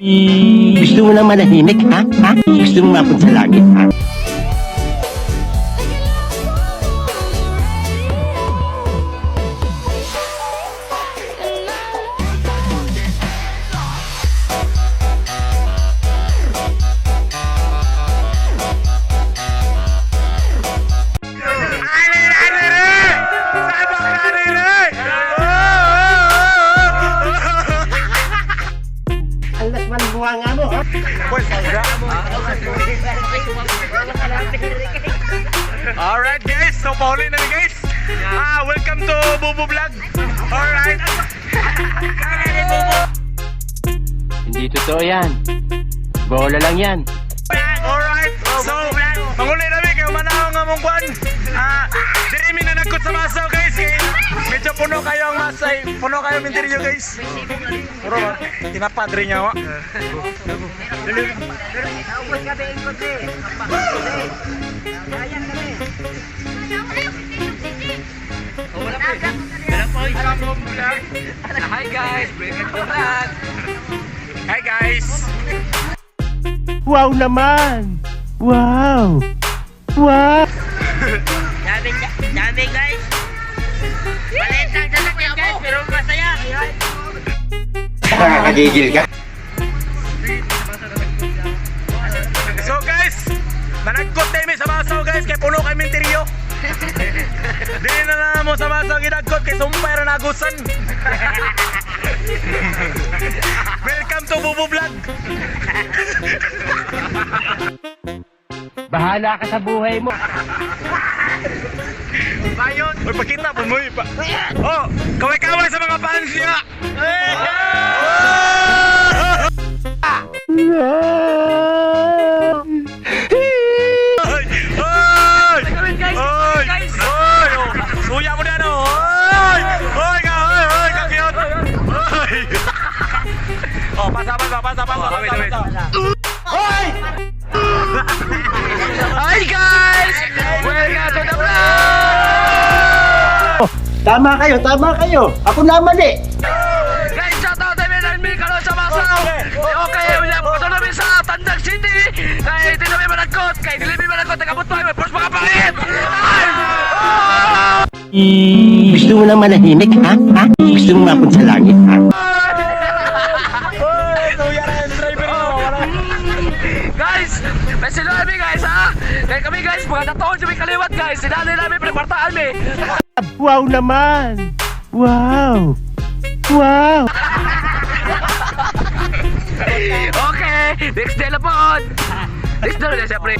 Gusto mo lang manahimik, ha? Gusto mo mapunta sa langit, ha? Alas man buwanga mo, ha? Alright guys, so pauli na guys. Welcome to Bubu Vlog. Alright. Hindi totoo yan. Bola lang yan. Alright. So, manguli namin kayo manahong nga mong kwan. Diri mi na nagkot sa masaw guys. Kaya medyo puno kayo ang masay. Puno kayo mintiryo guys. Puro ba? Tinapadre niya wa. Naubos ka ba yung kote? Ayan kami. Hi guys, Hi guys. Wow naman! Wow! Wow! Dami guys. Maliit lang sa sakyan guys, pero masaya. Nakakagigil ka? So guys, managkot tayo sa masaw guys, kaya puno kayo mintiryo. Dili na lang mo sa masaw ginagkot, kaya sumpay rin nagusan. Welcome to Bubu Vlog. Bahala ka sa buhay mo. Bayon. Uy, pakita po mo pa. Oh, kaway-kaway sa mga fans niya. Suya mo na no. Oy! Oy, kakiyot. Oy! Oh, pasa. Oy! Hi guys! Welcome to the vlog! Tama kayo. Ako naman eh. Guys, shout out tayo ng Mikalo sa Masaw! Okay, punta namin sa Tandag City! Kaya ito namin managkot! Kaya dilimin managkot! Nagabot tayo! May pros mga pangit! Gusto mo lang manahimik, ha? Gusto mo mapunta sa langit, ha? Guys! May sino kami guys ha! Kaya kami guys, mga nataon sa may kaliwat guys! Sinanay namin pinagpartaan mi! Wow naman! Wow! Wow! Okay! Next day na po! Next day na siyempre!